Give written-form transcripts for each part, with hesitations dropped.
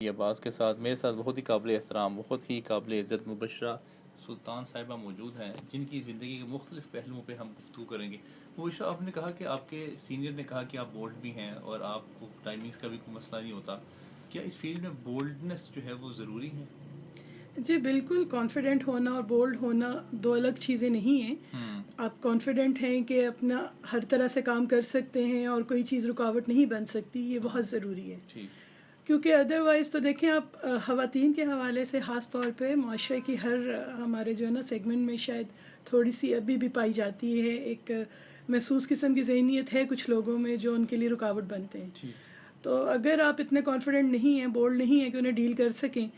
अब्बास के साथ मेरे साथ बहुत ही काबिल एहतराम, बहुत ही काबिल इज़्ज़त मुबशरा सुल्तान साहिबा मौजूद हैं, जिनकी ज़िंदगी के मुख्तलिफ़ पहलुओं पे हम गुफ्तगू करेंगे। मुबशरा, आपने कहा कि आपके सीनियर ने कहा कि आप बोल्ड भी हैं और आपको टाइमिंग्स का भी कोई मसला नहीं होता। क्या इस फील्ड में बोल्डनेस जो है वो ज़रूरी है? जी बिल्कुल, कॉन्फिडेंट होना और बोल्ड होना दो अलग चीज़ें नहीं हैं। आप कॉन्फिडेंट हैं कि अपना हर तरह से काम कर सकते हैं और कोई चीज़ रुकावट नहीं बन सकती, ये बहुत ज़रूरी है। ठीक। क्योंकि अदरवाइज़ तो देखें आप, ख़वातीन के हवाले से ख़ास तौर पे माशरे की हर हमारे जो है ना सेगमेंट में शायद थोड़ी सी अभी भी पाई जाती है, एक महसूस किस्म की ज़हनियत है कुछ लोगों में जो उनके लिए रुकावट बनते हैं। ठीक। तो अगर आप इतने कॉन्फिडेंट नहीं हैं, बोल्ड नहीं हैं कि उन्हें डील कर सकें,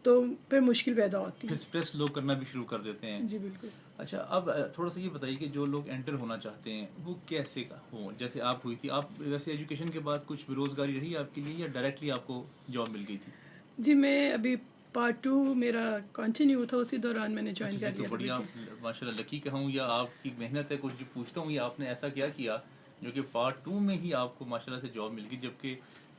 तो फिर मुश्किल पैदा होती फिर है। स्ट्रेस लोग करना भी शुरू कर देते हैं। जी बिल्कुल। अच्छा, अब थोड़ा सा ये बताइए कि जो लोग एंटर होना चाहते हैं वो कैसे हों? जैसे आप हुई थी, आप वैसे एजुकेशन के बाद कुछ बेरोज़गारी रही आपके लिए या डायरेक्टली आपको जॉब मिल गई थी? जी, मैं अभी पार्ट 2 मेरा कंटिन्यू था, उसी दौरान मैंने अच्छा जॉइन जी, कर तो लिया था बढ़िया। बिल्कुल। माशाल्लाह लकी कहूँ या आपकी मेहनत है, कुछ जो पूछता हूँ, या आपने ऐसा क्या किया जो कि पार्ट 2 में ही आपको माशाल्लाह से जॉब मिल गई, जबकि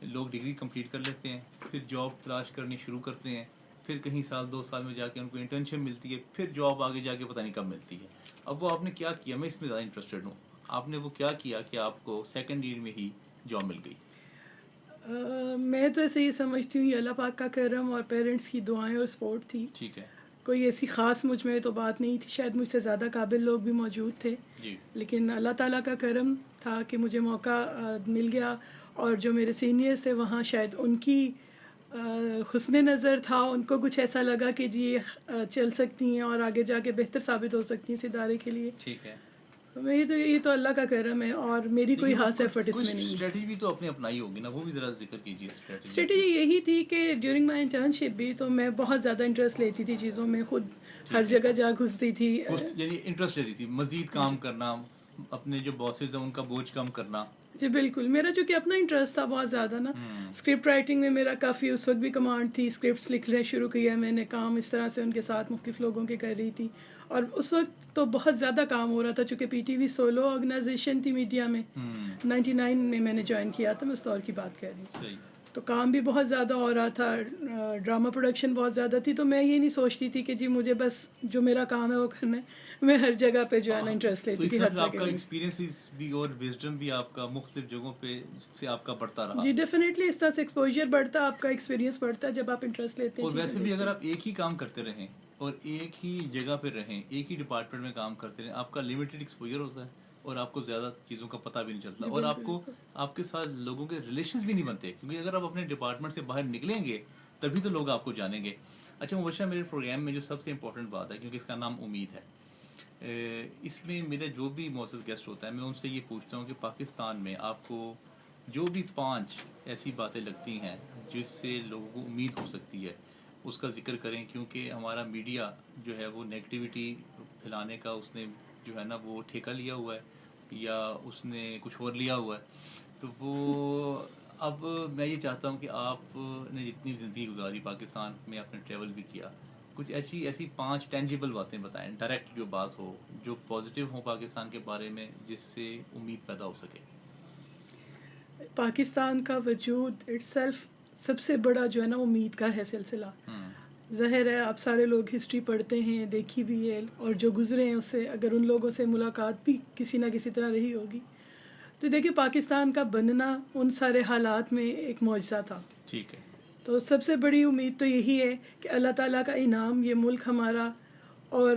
लोग डिग्री कंप्लीट कर लेते हैं, फिर जॉब तलाश करनी शुरू करते हैं, फिर कहीं साल 2 साल में जाके उनको इंटर्नशिप मिलती है, फिर जॉब आगे जाके पता नहीं कब मिलती है। अब वो आपने क्या किया, मैं इसमें ज़्यादा इंटरेस्टेड हूँ। आपने वो क्या किया कि आपको सेकेंड ईयर में ही जॉब मिल गई? मैं तो ऐसे ही समझती हूँ, ये अल्लाह पाक का करम और पेरेंट्स की दुआएं और सपोर्ट थी। ठीक है कोई ऐसी ख़ास मुझ में तो बात नहीं थी, शायद मुझसे ज़्यादा काबिल लोग भी मौजूद थे, जी। लेकिन अल्लाह ताला का करम था कि मुझे मौका मिल गया। और जो मेरे सीनियर्स थे वहाँ शायद उनकी हुस्न नज़र था, उनको कुछ ऐसा लगा कि जी ये चल सकती हैं और आगे जाके बेहतर साबित हो सकती हैं इस इदारे के लिए। ठीक है। तो ये तो अल्लाह का करम है और मेरी कोई लेकिन वो खास एफर्ट कुछ इसमें नहीं है। स्ट्रेटजी भी तो अपनी अपनाई होगी ना, वो भी ज़रा जिक्र कीजिए स्ट्रेटजी स्ट्रेटजी की। यही थी कि ड्यूरिंग माई इंटर्नशिप भी तो मैं बहुत ज़्यादा इंटरेस्ट लेती थी चीज़ों में, खुद हर ठीक है। जगह जा घुसती थी। यानी इंटरेस्ट लेती थी, मजीद काम करना, अपने जो बॉसेस हैं उनका बोझ कम करना। जी बिल्कुल, मेरा जो कि अपना इंटरेस्ट था बहुत ज़्यादा ना, स्क्रिप्ट राइटिंग में मेरा काफ़ी उस वक्त भी कमांड थी, स्क्रिप्ट्स लिखने शुरू किया मैंने, काम इस तरह से उनके साथ मुख्तलिफ लोगों के कर रही थी। और उस वक्त तो बहुत ज़्यादा काम हो रहा था, चूँकि पीटीवी सोलो ऑर्गेनाइजेशन थी मीडिया में। 99 में मैंने ज्वाइन किया था, मैं उस दौर की बात कर रही हूँ। सही। तो काम भी बहुत ज़्यादा हो रहा था, ड्रामा प्रोडक्शन बहुत ज़्यादा थी, तो मैं ये नहीं सोचती थी कि जी मुझे बस जो मेरा काम है वो करना है। मैं हर जगह पे जो है ना इंटरेस्ट तो लेती इस थी हर तरह तरह आपका के। एक्सपीरियंस भी और विजडम भी आपका मुख्तलिफ जगहों पे से आपका बढ़ता रहा। जी डेफिनेटली, इस तरह से एक्सपोजर बढ़ता, आपका एक्सपीरियंस बढ़ता है जब आप इंटरेस्ट लेते हैं और चीज़ें वैसे भी देखते अगर हैं। आप एक ही काम करते रहें और एक ही जगह पे रहें, एक ही डिपार्टमेंट में काम करते रहें, आपका लिमिटेड एक्सपोजर होता है और आपको ज़्यादा चीज़ों का पता भी नहीं चलता, जी और बिल्कुल आपको बिल्कुल। आपके साथ लोगों के रिलेशंस भी नहीं बनते, क्योंकि अगर आप अपने डिपार्टमेंट से बाहर निकलेंगे तभी तो लोग आपको जानेंगे। अच्छा मुबशरा, मेरे प्रोग्राम में जो सबसे इंपॉर्टेंट बात है, क्योंकि इसका नाम उम्मीद है, इसमें मेरा जो भी मोअज़्ज़ज़ गेस्ट होता है मैं उनसे ये पूछता हूँ कि पाकिस्तान में आपको जो भी 5 ऐसी बातें लगती हैं जिससे लोगों को उम्मीद हो सकती है, उसका जिक्र करें, क्योंकि हमारा मीडिया जो है वो नेगेटिविटी फैलाने का उसने जो है ना वो ठेका लिया हुआ है, या उसने कुछ और लिया हुआ है। तो वो अब मैं ये चाहता हूँ कि आपने जितनी ज़िंदगी गुजारी पाकिस्तान में, आपने ट्रैवल भी किया, कुछ ऐसी 5 टेंजिबल बातें बताएं, डायरेक्ट जो बात हो, जो पॉजिटिव हो पाकिस्तान के बारे में, जिससे उम्मीद पैदा हो सके। पाकिस्तान का वजूद इट्सेल्फ सबसे बड़ा जो है ना उम्मीद का है सिलसिला। ज़ाहिर है आप सारे लोग हिस्ट्री पढ़ते हैं, देखी भी है, और जो गुजरे हैं उससे अगर उन लोगों से मुलाकात भी किसी ना किसी तरह रही होगी, तो देखिए पाकिस्तान का बनना उन सारे हालात में एक मौजज़ा था। ठीक है। तो सबसे बड़ी उम्मीद तो यही है कि अल्लाह ताला का इनाम ये मुल्क हमारा, और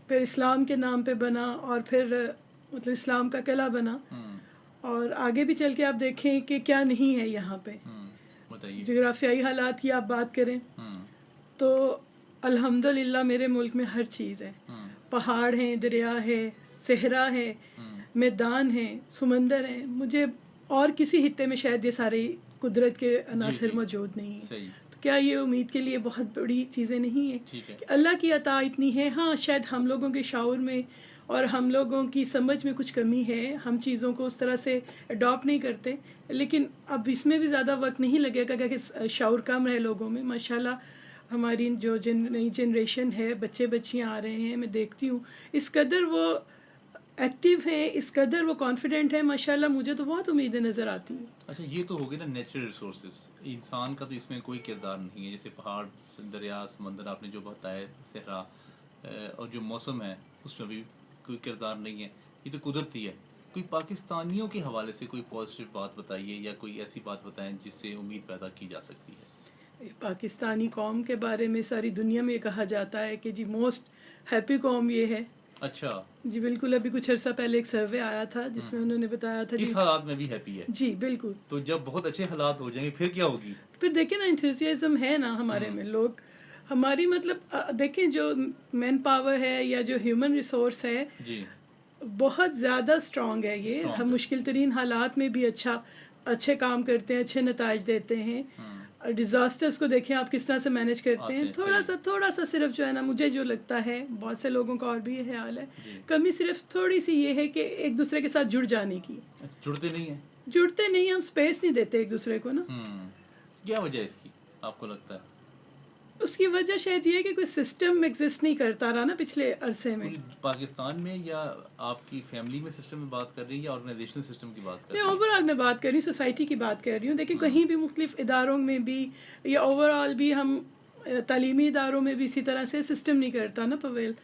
फिर इस्लाम के नाम पे बना, और फिर मतलब इस्लाम का किला बना, और आगे भी चल के आप देखें कि क्या नहीं है यहाँ पे। बताइए। जोग्राफियाई हालात की आप बात करें तो अल्हम्दुलिल्लाह मेरे मुल्क में हर चीज़ है। पहाड़ हैं, दरिया है, सहरा है, मैदान है, समंदर है। मुझे और किसी हिस्से में शायद ये सारे कुदरत के अनासर मौजूद नहीं है। सही। तो क्या ये उम्मीद के लिए बहुत बड़ी चीज़ें नहीं है? ठीक है। कि अल्लाह की अता इतनी है। हाँ, शायद हम लोगों के शाऊर में और हम लोगों की समझ में कुछ कमी है, हम चीज़ों को उस तरह से अडॉप्ट नहीं करते, लेकिन अब इसमें भी ज़्यादा वक्त नहीं लगेगा कि शाऊर कम रहे लोगों में। माशाल्लाह हमारी जो नई जनरेशन है, बच्चे बच्चियाँ आ रहे हैं, मैं देखती हूँ इस कदर वो एक्टिव हैं, इस कदर वो कॉन्फिडेंट है, माशाल्लाह मुझे तो बहुत उम्मीदें नज़र आती हैं। अच्छा, ये तो हो गए ना नेचुरल रिसोर्सेज, इंसान का तो इसमें कोई किरदार नहीं है, जैसे पहाड़, दरिया, समंदर आपने जो बताया, सहरा, और जो मौसम है उसमें भी कोई किरदार नहीं है, ये तो कुदरती है। कोई पाकिस्तानियों के हवाले से कोई पॉजिटिव बात बताइए या कोई ऐसी बात बताएं जिससे उम्मीद पैदा की जा सकती है। पाकिस्तानी कौम के बारे में सारी दुनिया में ये कहा जाता है कि जी मोस्ट हैप्पी कौम ये है। अच्छा जी बिल्कुल, अभी कुछ अर्सा पहले एक सर्वे आया था जिसमें उन्होंने बताया था इस जी हालात में भी हैप्पी है। जी बिल्कुल। तो जब बहुत अच्छे हालात हो जाएंगे फिर क्या होगी? फिर देखिए ना, इंथुसियाज्म है ना हमारे में, लोग हमारी मतलब देखें जो मैन पावर है या जो ह्यूमन रिसोर्स है जी बहुत ज़्यादा स्ट्रांग है ये। Strong हम है। मुश्किल तरीन हालात में भी अच्छे काम करते हैं, अच्छे नताज देते हैं। डिजास्टर्स को देखें आप किस तरह से मैनेज करते आते हैं। हैं, थोड़ा सा सिर्फ जो है ना, मुझे जो लगता है, बहुत से लोगों का और भी ये ख्याल है, जी। कमी सिर्फ थोड़ी सी ये है कि एक दूसरे के साथ जुड़ जाने की। अच्छा, जुड़ते नहीं है। जुड़ते नहीं, हम स्पेस नहीं देते एक दूसरे को ना। क्या वजह है इसकी आपको लगता है? उसकी वजह शायद ये है कि कोई सिस्टम एग्जिस्ट नहीं करता रहा ना पिछले अरसे में। पूरी पाकिस्तान में या आपकी फैमिली में सिस्टम में बात कर रही है या ऑर्गेनाइजेशनल सिस्टम की बात कर नहीं, रही है? ओवरऑल मैं बात कर रही हूँ, सोसाइटी की बात कर रही हूँ। देखिए कहीं भी मुख्तलिफ इदारों में भी या ओवरऑल भी हम तालीमी इदारों में भी इसी तरह से सिस्टम नहीं करता ना पवेल।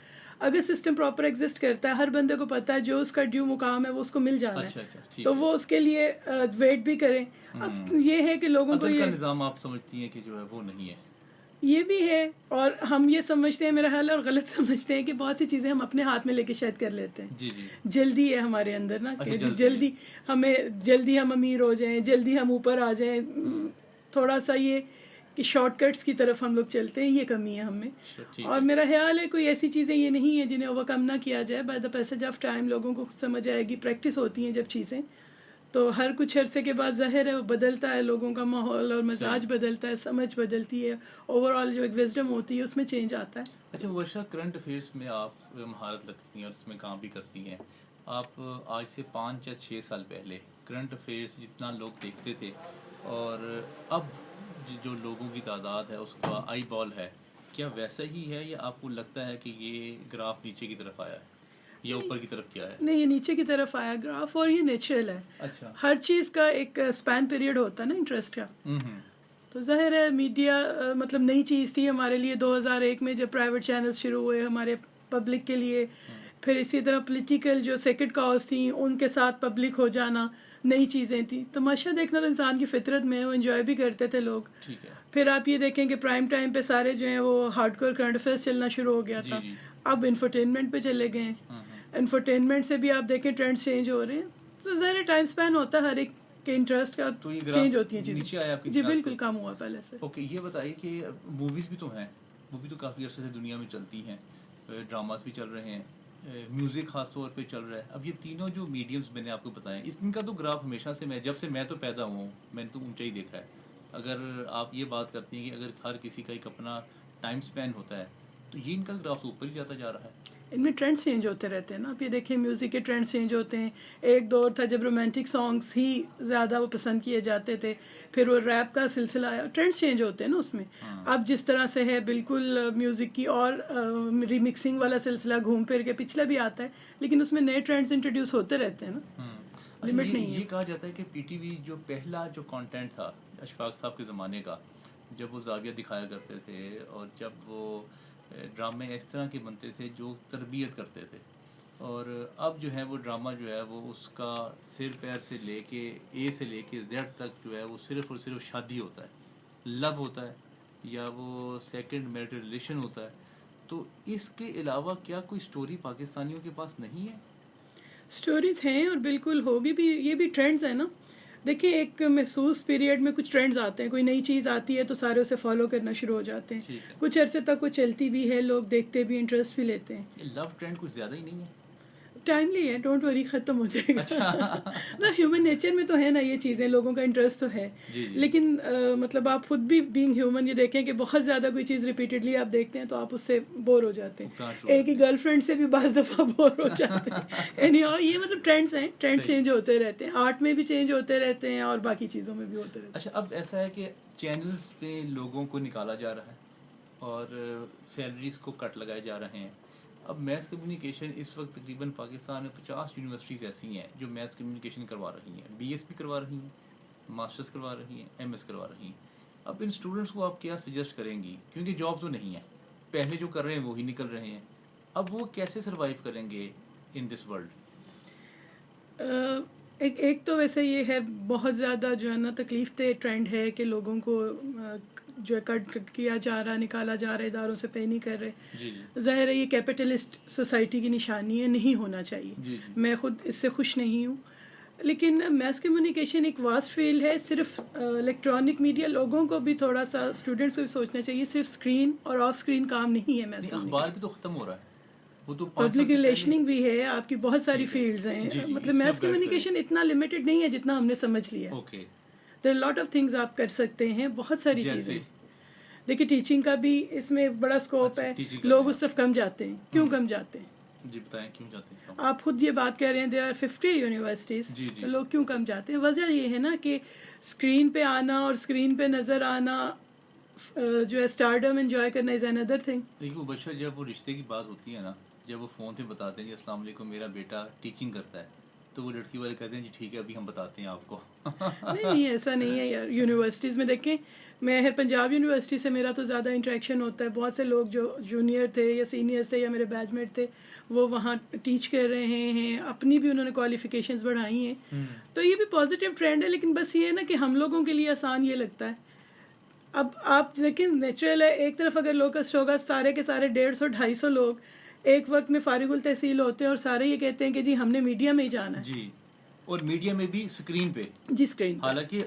अगर सिस्टम प्रॉपर एग्जिस्ट करता है, हर बंदे को पता है जो उसका ड्यू मुकाम है वो उसको मिल जाना अच्छा है, अच्छा, ठीक तो है। वो उसके लिए वेट भी करें। अब ये है कि लोगों को अदल का ये निज़ाम आप समझती हैं कि जो है वो नहीं है? ये भी है, और हम ये समझते हैं, मेरा ख्याल है, और गलत समझते हैं कि बहुत सी चीज़ें हम अपने हाथ में लेके शायद कर लेते हैं। जी जी। जल्दी है हमारे अंदर ना अच्छा, कि जल्दी जल्दी हम अमीर हो जाएं, जल्दी हम ऊपर आ जाएं। थोड़ा सा ये कि शॉर्टकट्स की तरफ हम लोग चलते हैं, ये कमी है हमें। ठीक और है। मेरा ख्याल है कोई ऐसी चीज़ें ये नहीं है जिन्हें ओवरकम ना किया जाए। By the passage of time लोगों को समझ आएगी, प्रैक्टिस होती हैं जब चीज़ें, तो हर कुछ अरसे के बाद ज़ाहिर है वो बदलता है, लोगों का माहौल और मिजाज बदलता है, समझ बदलती है, ओवरऑल जो एक विजडम होती है उसमें चेंज आता है। अच्छा वर्षा, करंट अफेयर्स में आप महारत रखती हैं और इसमें काम भी करती हैं। आप आज से 5 या 6 साल पहले करंट अफेयर्स जितना लोग देखते थे और अब जो लोगों की तादाद है उसका आई बॉल है, क्या वैसा ही है या आपको लगता है कि ये ग्राफ नीचे की तरफ आया है या ऊपर की तरफ क्या है? नहीं, ये नीचे की तरफ आया ग्राफ, और ये नेचुरल है। अच्छा। हर चीज़ का एक स्पैन पीरियड होता है ना इंटरेस्ट का। तो जाहिर है मीडिया मतलब नई चीज़ थी हमारे लिए 2001 में जब प्राइवेट चैनल्स शुरू हुए हमारे पब्लिक के लिए। फिर इसी तरह पॉलिटिकल जो सेक्रेट कॉज थी उनके साथ पब्लिक हो जाना नई चीज़ें थी। तमाशा देखना तो इंसान की फितरत में है, वो एंजॉय भी करते थे लोग। ठीक है। फिर आप ये देखें कि प्राइम टाइम पे सारे जो हैं वो हार्डकोर करंट अफेयर्स चलना शुरू हो गया जी, था। जी। अब इंफरटेनमेंट पे चले गए हैं। इंफरटेनमेंट से भी आप देखें ट्रेंड्स चेंज हो रहे हैं। तो ज़ाहिर टाइम स्पैन होता है हर एक के इंटरेस्ट का, तो ये चेंज होती है नीचे चीज़ें। आया आपके जी ख्याल बिल्कुल, से? कम हुआ पहले से। ओके, ये बताइए कि मूवीज़ भी तो हैं, वो भी तो काफ़ी अर्से से दुनिया में चलती हैं, ड्रामास भी चल रहे हैं, म्यूज़िक ख़ास तौर पे चल रहा है। अब ये तीनों जो मीडियम्स मैंने आपको बताए, इनका तो ग्राफ हमेशा से, जब से मैं तो पैदा हुआ हूँ मैंने तो ऊंचा ही देखा है। अगर आप ये बात करती हैं कि अगर हर किसी का एक अपना टाइम स्पैन होता है तो ये इनका ग्राफ ऊपर ही जाता जा रहा है। इनमें ट्रेंड्स चेंज होते रहते हैं ना। आप ये देखें म्यूज़िक के ट्रेंड्स चेंज होते हैं। एक दौर था जब रोमांटिक सॉन्ग्स ही ज़्यादा वो पसंद किए जाते थे, फिर वो रैप का सिलसिला आया। ट्रेंड्स चेंज होते हैं ना उसमें। अब जिस तरह से है बिल्कुल म्यूज़िक की और रिमिक्सिंग वाला सिलसिला घूम फिर के पिछला भी आता है, लेकिन उसमें नए ट्रेंड्स इंट्रोड्यूस होते रहते हैं ना। लिमिट नहीं है। ये कहा जाता है कि पीटीवी जो पहला जो कंटेंट था अशफाक साहब के ज़माने का, जब वो जाविया दिखाया करते थे और जब वो ड्रामे इस तरह के बनते थे जो तरबियत करते थे, और अब जो है वो ड्रामा जो है वो उसका सिर पैर से लेके ए से लेके जेड तक जो है वो सिर्फ और सिर्फ शादी होता है, लव होता है या वो सेकंड मैरिटल रिलेशन होता है। तो इसके अलावा क्या कोई स्टोरी पाकिस्तानियों के पास नहीं है? स्टोरीज हैं और बिल्कुल होगी भी। ये भी ट्रेंड्स है ना। देखिए एक महसूस पीरियड में कुछ ट्रेंड्स आते हैं, कोई नई चीज़ आती है तो सारे उसे फॉलो करना शुरू हो जाते हैं। कुछ अरसे तक वो चलती भी है, लोग देखते भी, इंटरेस्ट भी लेते हैं। ये लव ट्रेंड कुछ ज़्यादा ही नहीं है? टाइमली है, डोंट वरी, खत्म हो जाएगा। अच्छा। ना ह्यूमन नेचर में तो है ना ये चीज़ें, लोगों का इंटरेस्ट तो है। जी, जी। लेकिन मतलब आप खुद भी बीइंग ह्यूमन ये देखें कि बहुत ज़्यादा कोई चीज़ रिपीटेडली आप देखते हैं तो आप उससे बोर हो जाते हैं। एक ही गर्लफ्रेंड से भी बाज़ दफ़ा बोर हो जाते हैं। ये मतलब ट्रेंड्स हैं, ट्रेंड्स चेंज होते रहते हैं। आर्ट में भी चेंज होते रहते हैं और बाकी चीज़ों में भी होते रहते हैं। अच्छा, अब ऐसा है कि चैनल्स पे लोगों को निकाला जा रहा है और सैलरीज को कट लगाए जा रहे हैं, अब मैथ्स कम्युनिकेशन इस वक्त तकरीबन पाकिस्तान में 50 यूनिवर्सिटीज़ ऐसी हैं जो मैथ्स कम्युनिकेशन करवा रही हैं, बीएससी करवा रही हैं, मास्टर्स करवा रही हैं, एमएस करवा रही हैं। अब इन स्टूडेंट्स को आप क्या सजेस्ट करेंगी, क्योंकि जॉब तो नहीं है, पहले जो कर रहे हैं वो ही निकल रहे हैं, अब वो कैसे सर्वाइव करेंगे इन दिस वर्ल्ड? एक तो वैसे ये है, बहुत ज़्यादा जो है ना तकलीफ दे ट्रेंड है कि लोगों को जो है कट किया जा रहा, निकाला जा रहा है, इदारों से पे नहीं कर रहे। जी जी ज़ाहिर है ये कैपिटलिस्ट सोसाइटी की निशानी है, नहीं होना चाहिए। जी जी मैं खुद इससे खुश नहीं हूँ, लेकिन मैस कम्युनिकेशन एक वास्ट फील्ड है। सिर्फ इलेक्ट्रॉनिक मीडिया, लोगों को भी थोड़ा सा, स्टूडेंट्स को भी सोचना चाहिए, सिर्फ स्क्रीन और ऑफ स्क्रीन काम नहीं है मैस नहीं, अखबार भी तो ख़त्म हो रहा है, वो तो 5 साल पब्लिक से पहले। रिलेशनिंग भी है, आपकी बहुत सारी ठीक है। फील्ड्स जी, हैं। जी, मतलब इसमें मैस आप guide कम्युनिकेशन इतना लिमिटेड नहीं है जितना हमने समझ लिया। Okay, there lot of things आप कर सकते हैं, बहुत सारी जैसे? चीज़ें। देखिए टीचिंग का भी इसमें बड़ा स्कोप अच्छा, है। teaching का लोग भी उस तरफ कम जाते हैं, क्यों कम जाते हैं? जी बताएं क्यों जाते हैं कम? आप खुद ये बात कह रहे हैं, देयर आर 50 यूनिवर्सिटीज़, जी, जी। तो लोग क्यों कम जाते हैं? वजह ये है ना कि स्क्रीन पे आना और स्क्रीन पे नज़र आना, जो है स्टारडम एंजॉय करना इज़ अनदर थिंग। देखिए वो बच्चा, जब वो रिश्ते की बात होती है ना, जब वो फ़ोन पे बताते हैं जी अस्सलाम वालेकुम मेरा बेटा टीचिंग करता है, तो वो लड़की वाले कहते हैं जी ठीक है अभी हम बताते हैं आपको। नहीं ऐसा नहीं है यार। यूनिवर्सिटीज़ में देखें, मैं है पंजाब यूनिवर्सिटी से, मेरा तो ज़्यादा इंटरेक्शन होता है। बहुत से लोग जो जूनियर थे या सीनियर्स थे या मेरे बैचमेट थे, वो वहाँ टीच कर रहे हैं, अपनी भी उन्होंने क्वालिफिकेशंस बढ़ाई हैं। तो ये भी पॉजिटिव ट्रेंड है, लेकिन बस ये है ना कि हम लोगों के लिए आसान ये लगता है। अब आप लेकिन नेचुरल है, एक तरफ अगर लोकस्ट होगा, सारे के सारे 150-250 लोग एक वक्त में फारिगुल तहसील होते हैं और सारे ये कहते हैं कि जी हमने मीडिया में ही जाना है। जी, और मीडिया में भी स्क्रीन पे, जी स्क्रीन पर। हालांकि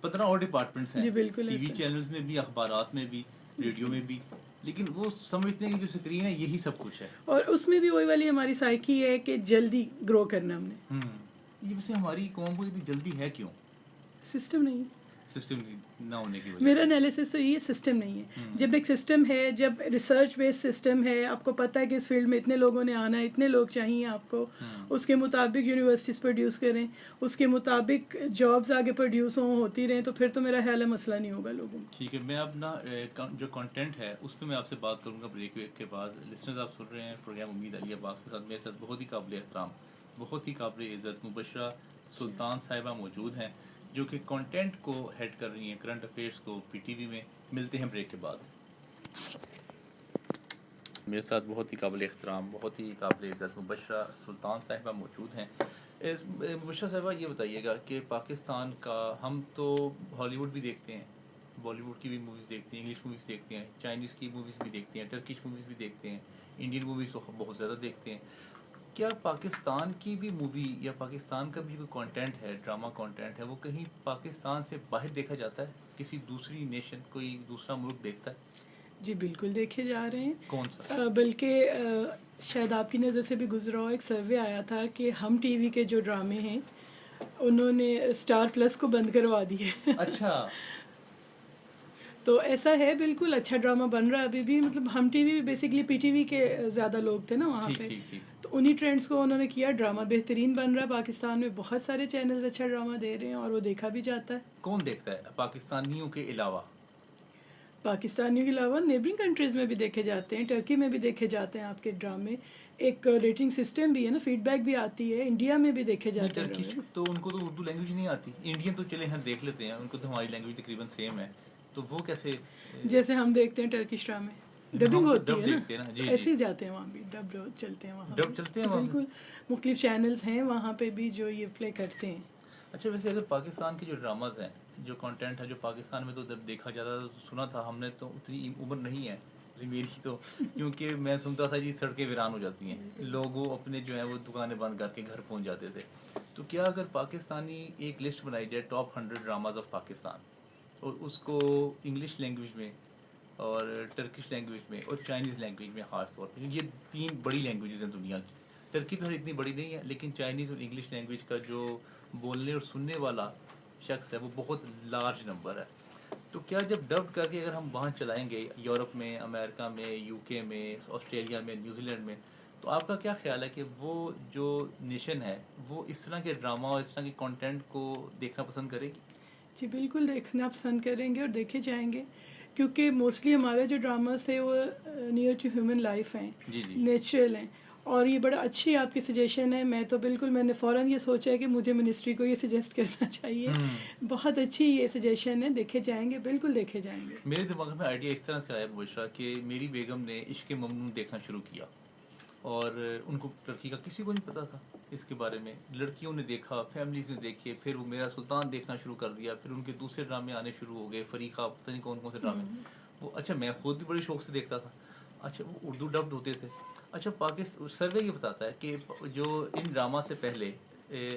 15 और डिपार्टमेंट्स हैं, जी, बिल्कुल टीवी ऐसा। चैनल्स में भी, अखबारात में भी, रेडियो में भी, लेकिन वो समझते हैं कि जो स्क्रीन है यही सब कुछ है। और उसमें भी वही वाली हमारी साइकी है कि जल्दी ग्रो करना हमने। ये वैसे हमारी कौम को इतनी जल्दी है क्यों? सिस्टम नहीं है। सिस्टम ना होने की वजह मेरा से। एनालिसिस तो ये सिस्टम नहीं है। जब एक सिस्टम है, जब रिसर्च बेस्ड सिस्टम है, आपको पता है कि इस फील्ड में इतने लोगों ने आना है, इतने लोग चाहिए आपको, उसके मुताबिक यूनिवर्सिटीज़ प्रोड्यूस करें, उसके मुताबिक जॉब्स आगे प्रोड्यूस होती रहें, तो फिर तो मेरा ख्याल है मसला नहीं होगा लोगों को। ठीक है, मैं अपना जो कंटेंट है उस पर मैं आपसे बात करूंगा ब्रेक के बाद। लिसनर्स, आप सुन रहे हैं प्रोग्राम उम्मीद अली अब्बास के साथ। मेरे साथ बहुत ही काबिल एहतराम, बहुत ही काबिल इज़्ज़त मुबशरा सुल्तान साहिबा मौजूद हैं, जो कि कंटेंट को हेड कर रही हैं, करंट अफेयर्स को पीटीवी में। मिलते हैं ब्रेक के बाद। मेरे साथ बहुत ही काबिल एहतराम, बहुत ही काबिल इज़्ज़त मुबशरा सुल्तान साहिबा मौजूद हैं। मुबशरा साहिबा, ये बताइएगा कि पाकिस्तान का, हम तो हॉलीवुड भी देखते हैं, बॉलीवुड की भी मूवीज़ देखते हैं, इंग्लिश मूवीज़ देखते हैं, चाइनीज़ की मूवीज़ भी देखते हैं, टर्किश मूवीज़ भी देखते हैं, इंडियन मूवीज़ तो बहुत ज़्यादा देखते हैं। क्या पाकिस्तान की भी मूवी या पाकिस्तान का भी जो कंटेंट है, ड्रामा कंटेंट है, वो कहीं पाकिस्तान से बाहर देखा जाता है? किसी दूसरी नेशन, कोई दूसरा मुल्क देखता है? जी बिल्कुल देखे जा रहे हैं। कौन सा? बल्कि शायद आपकी नज़र से भी गुजरा हो, एक सर्वे आया था कि हम टीवी के जो ड्रामे हैं उन्होंने स्टार प्लस को बंद करवा दिए। अच्छा, तो ऐसा है, बिल्कुल अच्छा ड्रामा बन रहा है अभी भी। मतलब हम टीवी भी बेसिकली पीटीवी के ज़्यादा लोग थे ना वहाँ ठीक पे, ठीक ठीक। तो उन्हीं ट्रेंड्स को उन्होंने किया। ड्रामा बेहतरीन बन रहा है पाकिस्तान में, बहुत सारे चैनल्स अच्छा ड्रामा दे रहे हैं और वो देखा भी जाता है। कौन देखता है पाकिस्तानियों के अलावा? पाकिस्तानियों के अलावा नेबरिंग कंट्रीज़ में भी देखे जाते हैं, टर्की में भी देखे जाते हैं आपके ड्रामे। एक रेटिंग सिस्टम भी है ना, फीडबैक भी आती है, इंडिया में भी देखे जाते हैं टर्किश ड्रामे। तो उनको तो उर्दू लैंग्वेज नहीं आती, इंडियन तो चले हम देख लेते हैं, उनको तो हमारी लैंग्वेज तकरीबन सेम है, तो वो कैसे? जैसे हम देखते हैं टर्किश ड्रामे, डबिंग हम होती डब है देखते हैं ना, ना, जी, तो जी। ऐसे ही जाते हैं वहाँ भी, डब चलते हैं वहाँ डब भी। चलते हैं जी, वहाँ पे? बिल्कुल मुख्तलिफ चैनल्स हैं वहाँ पे भी जो ये प्ले करते हैं। अच्छा, वैसे अगर पाकिस्तान के जो ड्रामाज हैं, जो कंटेंट है, जो पाकिस्तान में तो जब देखा जाता था तो सुना था हमने, तो उतनी उम्र नहीं है मेरी तो, क्योंकि मैं सुनता था जी सड़कें वीरान हो जाती हैं, लोग वो अपने जो है वो दुकानें बंद करके घर पहुंच जाते थे। तो क्या अगर पाकिस्तानी एक लिस्ट बनाई जाए टॉप 100 ड्रामाज ऑफ पाकिस्तान, और उसको इंग्लिश लैंग्वेज में और टर्किश लैंग्वेज में और चाइनीज़ लैंग्वेज में ख़ास तौर पर, ये 3 बड़ी लैंग्वेजेस हैं दुनिया की, टर्की तो इतनी बड़ी नहीं है, लेकिन चाइनीज़ और इंग्लिश लैंग्वेज का जो बोलने और सुनने वाला शख्स है वो बहुत लार्ज नंबर है। तो क्या जब डब करके अगर हम वहाँ चलाएंगे, यूरोप में, अमेरिका में, यूके में, ऑस्ट्रेलिया में, न्यूजीलैंड में, तो आपका क्या ख्याल है कि वो जो नेशन है वो इस तरह के ड्रामा और इस तरह के कंटेंट को देखना पसंद करेगी? जी बिल्कुल देखना पसंद करेंगे और देखे जाएंगे, क्योंकि मोस्टली हमारे जो ड्रामास थे वो नियर टू ह्यूमन लाइफ हैं, जी जी नेचुरल हैं। और ये बड़ा अच्छी आपकी सजेशन है। मैं तो बिल्कुल, मैंने फ़ौरन ये सोचा है कि मुझे मिनिस्ट्री को ये सजेस्ट करना चाहिए। बहुत अच्छी ये सजेशन है, देखे जाएंगे, बिल्कुल देखे जाएंगे। मेरे दिमाग में आइडिया इस तरह से आया बुशरा कि मेरी बेगम ने इश्क ममनून देखना शुरू किया और उनको टर्की का किसी को नहीं पता था इसके बारे में। लड़कियों ने देखा, फैमिलीज ने देखे, फिर वो मेरा सुल्तान देखना शुरू कर दिया, फिर उनके दूसरे ड्रामे आने शुरू हो गए, फरीका, पता नहीं कौन कौन से ड्रामे वो। अच्छा, मैं खुद भी बड़े शौक से देखता था। अच्छा, वो उर्दू डब्ड होते थे। अच्छा, पाकिस्तान सर्वे ये बताता है कि जो इन ड्रामा से पहले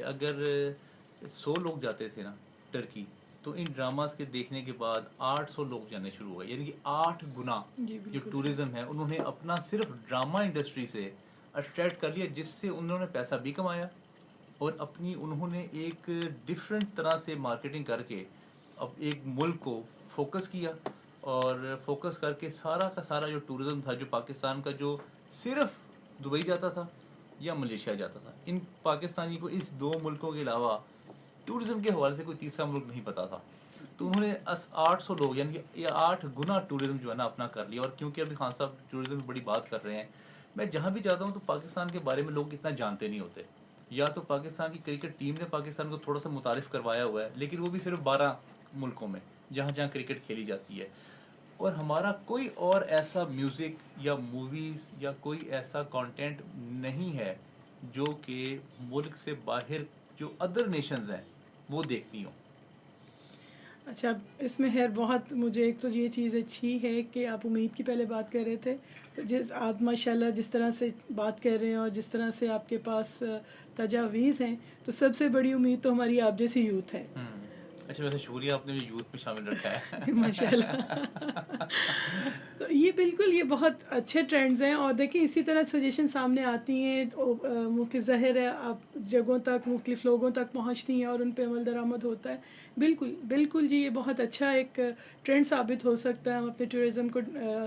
अगर 100 लोग जाते थे ना टर्की, तो इन ड्रामास के देखने के बाद 800 लोग जाने शुरू हो गए, यानी कि 8 गुना जी, जो बिल्कुल टूरिज्म है उन्होंने अपना सिर्फ ड्रामा इंडस्ट्री से अट्रैक्ट कर लिया, जिससे उन्होंने पैसा भी कमाया और अपनी उन्होंने एक डिफरेंट तरह से मार्केटिंग करके अब एक मुल्क को फोकस किया और फोकस करके सारा का सारा जो टूरिज्म था, जो पाकिस्तान का, जो सिर्फ दुबई जाता था या मलेशिया जाता था, इन पाकिस्तानी को इस 2 मुल्कों के अलावा टूरिज्म के हवाले से कोई तीसरा मुल्क नहीं पता था। तो उन्होंने 800 लोग यानी कि 8 गुना टूरिज्म जो है ना अपना कर लिया। और क्योंकि अभी खान साहब टूरिज्म की बड़ी बात कर रहे हैं, मैं जहाँ भी जाता हूँ तो पाकिस्तान के बारे में लोग इतना जानते नहीं होते। या तो पाकिस्तान की क्रिकेट टीम ने पाकिस्तान को थोड़ा सा मुतारिफ करवाया हुआ है, लेकिन वो भी सिर्फ 12 मुल्कों में जहाँ जहाँ क्रिकेट खेली जाती है। और हमारा कोई और ऐसा म्यूज़िक या मूवीज़ या कोई ऐसा कंटेंट नहीं है जो कि मुल्क से बाहर जो अदर नेशंस हैं वो देखती हूँ। अच्छा, इसमें है बहुत, मुझे एक तो ये चीज़ अच्छी है कि आप उम्मीद की पहले बात कर रहे थे, तो जिस आप माशाल्लाह जिस तरह से बात कर रहे हैं और जिस तरह से आपके पास तजावीज़ हैं, तो सबसे बड़ी उम्मीद तो हमारी आप जैसी यूथ है। अच्छा, वैसे शुक्रिया, आपने मुझे यूथ में शामिल रखा है। माशाल्लाह। तो ये बिल्कुल, ये बहुत अच्छे ट्रेंड्स हैं। और देखिए इसी तरह सजेशन सामने आती हैं तो मुख्तलिफ, ज़ाहिर है आप जगहों तक, मुख्तलिफ लोगों तक पहुंचती हैं और उन पे अमल दरामद होता है। बिल्कुल बिल्कुल जी, ये बहुत अच्छा एक ट्रेंड साबित हो सकता है। हम अपने टूरिज़्म को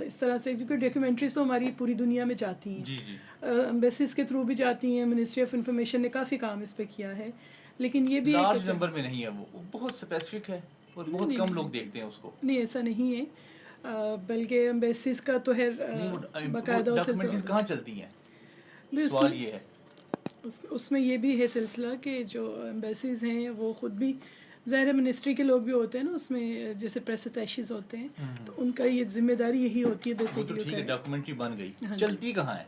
इस तरह से, क्योंकि डॉक्यूमेंट्रीज तो हमारी पूरी दुनिया में जाती हैं, जी जी एम्बेसीज के थ्रू भी जाती हैं। मिनिस्ट्री ऑफ इंफॉर्मेशन ने काफ़ी काम इस पे किया है, लेकिन ये भी लार्ज नंबर में नहीं है, वो बहुत स्पेसिफिक है और बहुत नहीं, कम नहीं, लोग देखते हैं उसको। नहीं, ऐसा नहीं है। बल्कि एम्बेसीज का तो है बाकायदा डॉक्यूमेंट्रीज कहाँ चलती हैं, भी सवाल उसमें, ये है। उसमें ये भी है सिलसिला कि जो एम्बेसीज हैं वो खुद भी, ज़ाहिर मिनिस्ट्री के लोग भी होते हैं ना उसमें, जैसे प्रेस अटैशीज होते हैं, तो उनका ये जिम्मेदारी यही होती है वो तो बेसिकली। ठीक है, डॉक्यूमेंट्री बन गई, हाँ जी। चलती कहाँ है?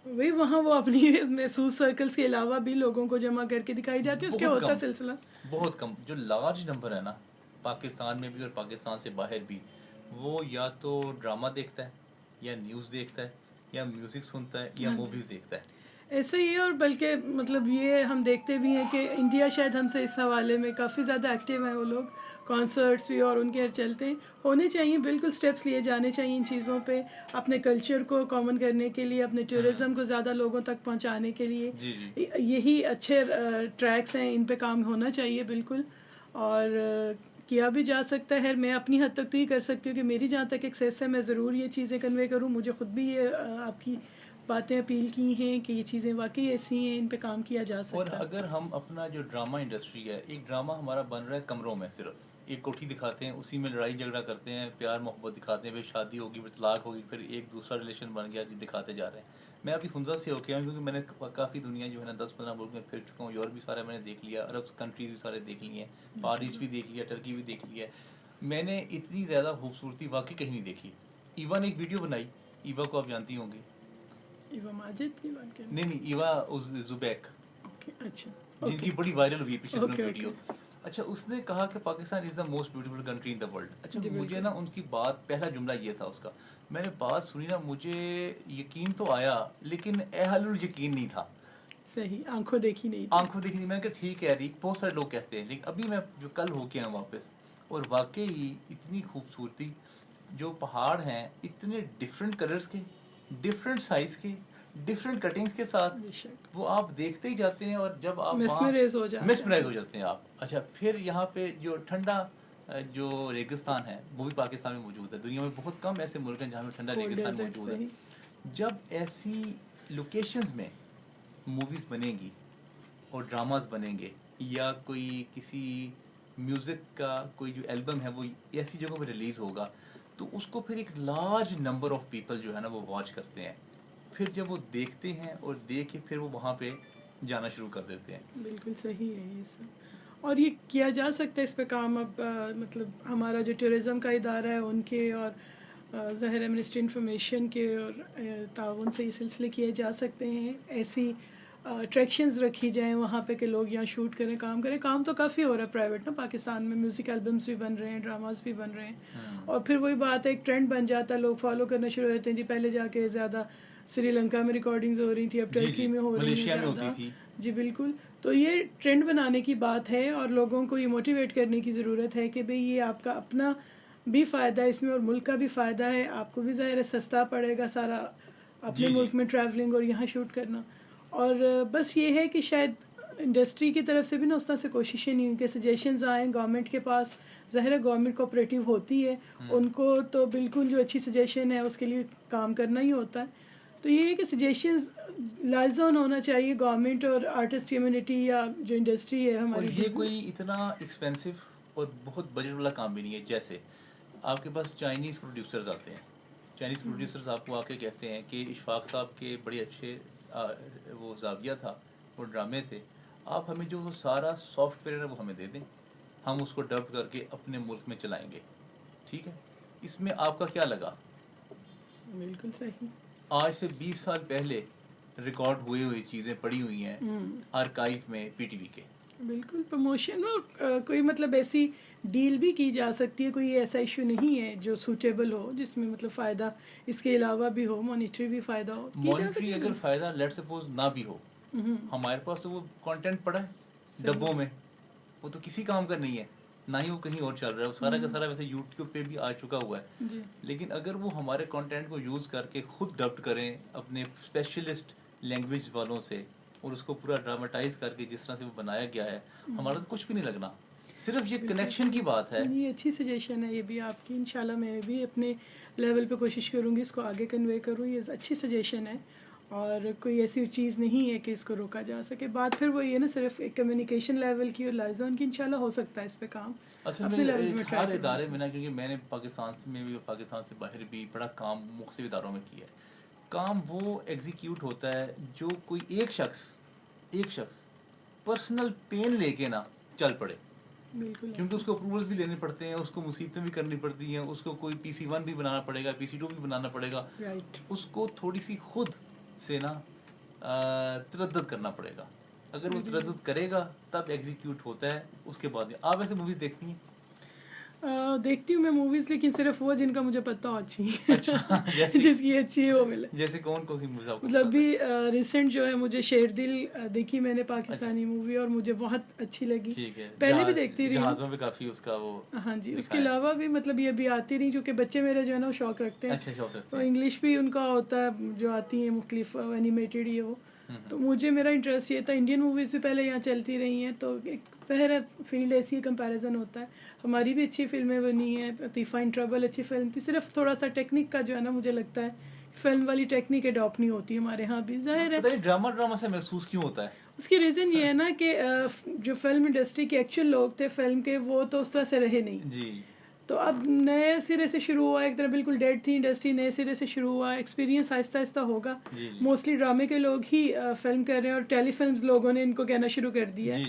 वही वहाँ वो अपनी महसूस सर्कल्स के अलावा भी लोगों को जमा करके दिखाई जाती है, उसके बहुत होता कम। सिलसिला। बहुत कम। जो लार्ज नंबर है ना पाकिस्तान में भी और पाकिस्तान से बाहर भी, वो या तो ड्रामा देखता है या न्यूज़ देखता है या म्यूजिक सुनता है या मूवीज देखता है। ऐसे ही है। और बल्कि मतलब ये हम देखते भी हैं कि इंडिया शायद हमसे इस हवाले में काफ़ी ज़्यादा एक्टिव है। वो लोग कॉन्सर्ट्स भी और उनके चलते हैं, होने चाहिए, बिल्कुल स्टेप्स लिए जाने चाहिए इन चीज़ों पे, अपने कल्चर को कॉमन करने के लिए, अपने टूरिज़्म को ज़्यादा लोगों तक पहुंचाने के लिए। जी जी यही अच्छे ट्रैक्स हैं, इन पे काम होना चाहिए बिल्कुल। और किया भी जा सकता है। मैं अपनी हद तक तो ये कर सकती हूँ कि मेरी जहाँ तक एक्सेस है मैं ज़रूर ये चीज़ें कन्वे करूँ। मुझे खुद भी ये आपकी बातें अपील की हैं कि ये चीज़ें वाकई ऐसी हैं, इन पे काम किया जा और सकता है। अगर हम अपना जो ड्रामा इंडस्ट्री है, एक ड्रामा हमारा बन रहा है कमरों में, सिर्फ एक कोठी दिखाते हैं, उसी में लड़ाई झगड़ा करते हैं, प्यार मोहब्बत दिखाते हैं, फिर शादी होगी, फिर तलाक होगी, फिर एक दूसरा रिलेशन बन गया, दिखाते जा रहे हैं। मैं अभी हुंजा से होके आया क्योंकि मैंने काफ़ी दुनिया जो है ना 10-15 मुल्क में फिर चुका हूँ। यूरोप भी सारा मैंने देख लिया, अरब कंट्रीज भी सारे देख लिए हैं, फार ईस्ट भी देख लिया, टर्की भी देख लिया। मैंने इतनी ज़्यादा खूबसूरती वाकई कहीं नहीं देखी। ईवा ने एक वीडियो बनाई, ईवा को आप जानती होंगी। ईवा माजिद की बात करें? नहीं, ईवा जुबैक, ओके, अच्छा, जिनकी बड़ी वायरल हुई है पिछले दिनों ओके, वीडियो। अच्छा, उसने कहा कि Pakistan is the most beautiful country in the world. अच्छा, जी, मुझे बिल्कुल। ना उनकी बात, पहला जुमला ये था उसका, मैंने बात सुनी ना, मुझे यकीन तो आया लेकिन अहलुल यकीन नहीं था। सही, आंखों देखी नहीं थी। आंखों देखी नहीं। मैंने कहा ठीक है यार, बहुत सारे लोग कहते हैं, लेकिन अभी मैं जो कल होके आया वापस, और वाकई इतनी खूबसूरती, जो पहाड़ हैं इतने डिफरेंट कलर्स के, डिफरेंट साइज के, डिफरेंट कटिंग्स के साथ, बेशक वो आप देखते ही जाते हैं। और जब आप mesmerize हो जाते हैं। मिसमराइज हो जाते हैं आप। अच्छा, फिर यहाँ पे जो ठंडा जो रेगिस्तान है वो भी पाकिस्तान में मौजूद है। दुनिया में बहुत कम ऐसे मुल्क हैं जहाँ में ठंडा Cold रेगिस्तान desert, मौजूद है। सही। जब ऐसी लोकेशंस में मूवीज बनेगी और ड्रामास बनेंगे, या कोई किसी म्यूजिक का कोई जो एल्बम है वो ऐसी जगहों पर रिलीज होगा, तो उसको फिर एक लार्ज नंबर ऑफ पीपल जो है ना वो वॉच करते हैं। फिर जब वो देखते हैं और देख के फिर वो वहाँ पे जाना शुरू कर देते हैं। बिल्कुल सही है ये सब, और ये किया जा सकता है इस पे काम। अब मतलब हमारा जो टूरिज़म का इदारा है उनके और ज़ाहिर मिनिस्ट्री इंफॉर्मेशन के और ताउन से ये सिलसिले किए जा सकते हैं। ऐसी अट्रैक्शंस रखी जाएं वहाँ पे कि लोग यहाँ शूट करें, काम करें। काम तो काफ़ी हो रहा है प्राइवेट ना, पाकिस्तान में म्यूज़िक एल्बम्स भी बन रहे हैं, ड्रामास भी बन रहे हैं। और फिर वही बात है, एक ट्रेंड बन जाता है, लोग फॉलो करना शुरू हो जाते हैं। जी पहले जाके ज़्यादा श्रीलंका में रिकॉर्डिंग्स हो रही थी, अब टर्की में हो रही है मलेशिया में ज़्यादा। होती थी। जी बिल्कुल। तो ये ट्रेंड बनाने की बात है और लोगों को ये मोटिवेट करने की ज़रूरत है कि भाई ये आपका अपना भी फ़ायदा है इसमें और मुल्क का भी फ़ायदा है। आपको भी ज़ाहिर है सस्ता पड़ेगा सारा अपने मुल्क में ट्रैवलिंग और यहाँ शूट करना। और बस ये है कि शायद इंडस्ट्री की तरफ से भी ना उस तरह से कोशिशें नहीं हुई कि सजेशंस आएँ गवर्नमेंट के पास। ज़ाहिर है गवर्नमेंट कोऑपरेटिव होती है, उनको तो बिल्कुल जो अच्छी सजेशन है उसके लिए काम करना ही होता है। तो ये है कि सजेशंस लाइजन होना चाहिए गवर्नमेंट और आर्टिस्ट कम्युनिटी या जो इंडस्ट्री है हमारी। और ये कोई इतना एक्सपेंसिव और बहुत बजट वाला काम भी नहीं है। जैसे आपके पास चाइनीज़ प्रोड्यूसर्स आते हैं, चाइनीज़ प्रोड्यूसर्स आपको आके कहते हैं कि इशफाक साहब के बड़े अच्छे वो जाविया था, वो ड्रामे थे, आप हमें जो वो सारा सॉफ्टवेयर है वो हमें दे दें, हम उसको डब करके अपने मुल्क में चलाएंगे। ठीक है, इसमें आपका क्या लगा? बिल्कुल सही। आज से 20 साल पहले रिकॉर्ड हुई चीज़ें पड़ी हुई हैं आर्काइव में पीटीवी के। बिल्कुल प्रमोशन और कोई मतलब ऐसी डील भी की जा सकती है। कोई ऐसा इशू नहीं है जो सूटेबल हो, जिसमें मतलब फ़ायदा इसके अलावा भी हो, मॉनिटरी भी फ़ायदा हो। मॉनिटरी अगर फ़ायदा लेट सपोज ना भी हो, हमारे पास तो वो कंटेंट पड़ा है डब्बों में, वो तो किसी काम का नहीं है, ना ही वो कहीं और चल रहा है, वो सारा का सारा वैसे यूट्यूब पे भी आ चुका हुआ है जी। लेकिन अगर वो हमारे कंटेंट को यूज़ करके खुद डब्ड करें अपने स्पेशलिस्ट लैंग्वेज वालों से और उसको पूरा ड्रामेटाइज करके जिस तरह से वो बनाया गया है, हमारा तो कुछ भी नहीं लगना, सिर्फ ये कनेक्शन की बात है। ये अच्छी सजेशन है ये भी आपकी। इंशाल्लाह मैं भी अपने लेवल पे कोशिश करूँगी इसको आगे कन्वे करूँ। ये अच्छी सजेशन है और कोई ऐसी चीज़ नहीं है कि इसको रोका जा सके। बात फिर वही है ना, सिर्फ एक कम्युनिकेशन लेवल की और लाइजन की। इंशाल्लाह हो सकता है इस पे काम असल में हर इदारे में ना, क्योंकि मैंने पाकिस्तान में भी और पाकिस्तान से बाहर भी बड़ा काम मुख्तलिफ इदारों में किया है, काम वो एग्जीक्यूट होता है जो कोई एक शख्स पर्सनल पेन लेके ना चल पड़े। बिल्कुल, क्योंकि उसको अप्रूवल्स भी लेने पड़ते हैं, उसको मुसीबतें भी करनी पड़ती हैं, उसको कोई PC1 भी बनाना पड़ेगा, PC2 भी बनाना पड़ेगा, राइट। उसको थोड़ी सी खुद से ना तरद्दुद करना पड़ेगा। अगर वो तरद्दुद करेगा तब एग्जीक्यूट होता है। उसके बाद आप ऐसे मूवीज देखती हैं? देखती हूँ मैं मूवीज, लेकिन सिर्फ वो जिनका मुझे पता हो अच्छी अच्छा, जिसकी अच्छी है वो मिले। जैसे कौन कौन सी मूवीज आपको मतलब भी रिसेंट जो है मुझे शेरदिल देखी मैंने, पाकिस्तानी मूवी, और मुझे बहुत अच्छी लगी। ठीक है, पहले भी देखती रही जहाज़ों पे काफी उसका वो। हाँ जी, उसके अलावा भी मतलब ये अभी आती रही, क्योंकि बच्चे मेरे जो है ना वो शौक रखते हैं। अच्छा, शौक रखते तो इंग्लिश भी उनका होता है जो आती है मुख्तलिफ एनिमेटेड ये वो। तो मुझे मेरा इंटरेस्ट ये था, इंडियन मूवीज़ भी पहले यहाँ चलती रही हैं, तो एक ज़ाहिर फील्ड ऐसी कंपैरिजन होता है। हमारी भी अच्छी फिल्में बनी हैं, लतीफ़ा इन ट्रबल अच्छी फिल्म थी, सिर्फ थोड़ा सा टेक्निक का जो है ना मुझे लगता है फिल्म वाली टेक्निक अडॉप्ट नहीं होती हमारे यहाँ भी। ज़ाहिर है ड्रामा से महसूस क्यों होता है? उसकी रीज़न ये है ना कि जो फिल्म इंडस्ट्री के एक्चुअल लोग थे फिल्म के, वो तो उस तरह से रहे नहीं जी। तो अब नए सिरे से शुरू हुआ, एक तरह बिल्कुल डेड थी इंडस्ट्री, नए सिरे से शुरू हुआ, एक्सपीरियंस आहिस्ता आहिस्ता होगा। मोस्टली ड्रामे के लोग ही फिल्म कर रहे हैं और टेलीफिल्म्स लोगों ने इनको कहना शुरू कर दिया है।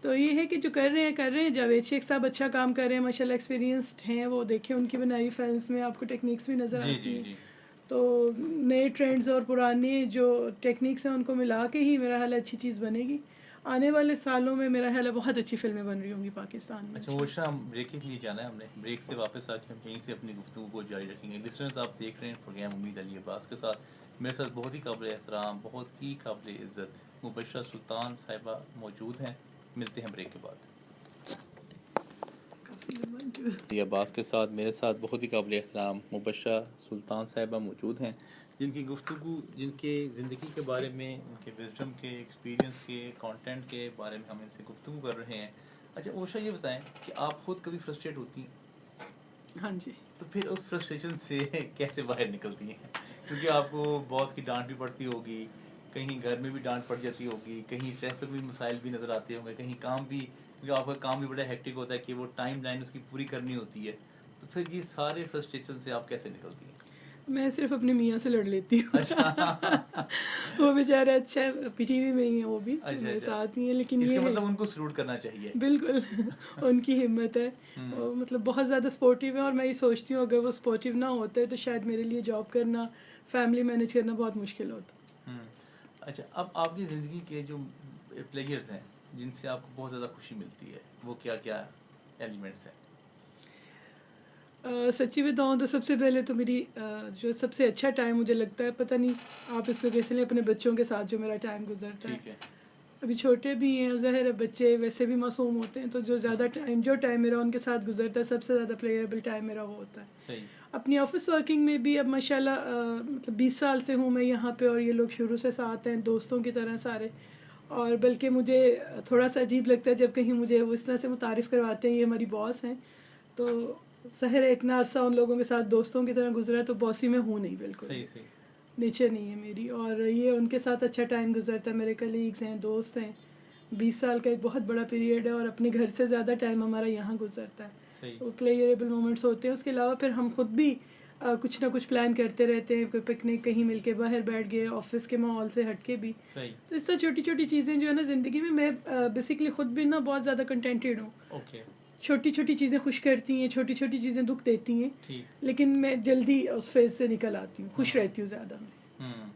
तो ये है कि जो कर रहे हैं जावेद शेख साहब अच्छा काम कर रहे हैं, माशाल्लाह एक्सपीरियंस्ड हैं वो। देखें उनकी बनाई फिल्म्स में आपको टेक्निक्स भी नज़र आती हैं। तो नए ट्रेंड्स और पुराने जो टेक्निक्स हैं उनको मिला के ही मेरा ख्याल अच्छी चीज़ बनेगी। आने वाले सालों में मेरा ख्याल है बहुत अच्छी फिल्में बन रही होंगी पाकिस्तान में। अच्छा, वो हम ब्रेक के लिए जाना है, हमने ब्रेक से वापस आके हम यहीं से अपनी गुफ्तगू को जारी रखेंगे। लिसनर्स, आप देख रहे हैं प्रोग्राम उम्मीद अली अब्बास के साथ। मेरे साथ बहुत ही काबिल एहतराम, बहुत ही काबिल इज़्ज़त मुबश्शरा सुल्तान साहिबा मौजूद हैं। मिलते हैं ब्रेक के बाद। अब्बास के साथ मेरे साथ बहुत ही काबिल एहतराम मुबश्शरा सुल्तान साहिबा मौजूद हैं, जिनकी गुफ्तगू, जिनके ज़िंदगी के बारे में, उनके विजडम के, एक्सपीरियंस के, कंटेंट के बारे में हम इनसे गुफ्तगू कर रहे हैं। अच्छा ओशा, ये बताएं कि आप खुद कभी फ्रस्ट्रेट होती हैं? हाँ जी। तो फिर उस फ्रस्ट्रेशन से कैसे बाहर निकलती हैं? क्योंकि आपको बॉस की डांट भी पड़ती होगी, कहीं घर में भी डांट पड़ जाती होगी, कहीं ट्रैफिक में मसाइल भी नज़र आते होंगे, कहीं काम भी, क्योंकि आपका काम भी बड़ा हेक्टिक होता है कि वो टाइम लाइन उसकी पूरी करनी होती है। तो फिर ये सारे फ्रस्ट्रेशन से आप कैसे निकलती हैं? मैं सिर्फ अपने मियाँ से लड़ लेती हूँ। अच्छा। वो बेचारे अच्छा पीटीवी में ही है, वो भी अच्छा, मेरे अच्छा। साथ ही है, लेकिन इसका ये है मतलब उनको सल्यूट करना चाहिए। बिल्कुल उनकी हिम्मत है। वो मतलब बहुत ज़्यादा सपोर्टिव है, और मैं ये सोचती हूँ अगर वो सपोर्टिव ना होते तो शायद मेरे लिए जॉब करना, फैमिली मैनेज करना बहुत मुश्किल होता। अच्छा, अब आपकी ज़िंदगी के जो प्लेयर्स हैं जिनसे आपको बहुत ज़्यादा खुशी मिलती है, वो क्या क्या एलिमेंट्स हैं? सच्ची बताऊँ तो सबसे पहले तो मेरी जो सबसे अच्छा टाइम मुझे लगता है, पता नहीं आप इसको कैसे लें, अपने बच्चों के साथ जो मेरा टाइम गुजरता है। ठीक है। अभी छोटे भी हैं, ज़ाहिर है बच्चे वैसे भी मासूम होते हैं, तो जो ज़्यादा टाइम मेरा उनके साथ गुजरता है, सबसे ज़्यादा प्लेयरेबल टाइम मेरा वो होता है। सही। अपनी ऑफिस वर्किंग में भी अब माशाल्लाह मतलब 20 साल से हूँ मैं यहाँ पे, और ये लोग शुरू से साथ हैं, दोस्तों की तरह सारे। और बल्कि मुझे थोड़ा सा अजीब लगता है जब कहीं मुझे वो इस तरह से मुतारिफ़ करवाते हैं, ये हमारी बॉस हैं, तो ज़ाहिर है इतना अरसा उन लोगों के साथ दोस्तों की तरह गुजरा, तो बॉसी में हूँ नहीं, बिल्कुल सही सही। नेचर नहीं है मेरी। और ये उनके साथ अच्छा टाइम गुजरता है, मेरे कलीग्स हैं, दोस्त हैं। 20 साल का एक बहुत बड़ा पीरियड है, और अपने घर से ज़्यादा टाइम हमारा यहाँ गुजरता है। सही। वो प्लेयरेबल मोमेंट्स होते हैं। उसके अलावा फिर हम खुद भी कुछ ना कुछ प्लान करते रहते हैं, कोई पिकनिक, कहीं मिलके बाहर बैठ गए, ऑफिस के माहौल से हट के भी। सही। तो इस तरह छोटी छोटी चीज़ें जो है ना ज़िंदगी में, मैं बेसिकली खुद भी ना बहुत ज़्यादा कंटेंटेड हूँ। ओके। छोटी छोटी चीज़ें खुश करती हैं, छोटी छोटी चीज़ें दुख देती हैं, ठीक। लेकिन मैं जल्दी उस फेज से निकल आती हूँ, खुश रहती हूँ ज़्यादा मैं।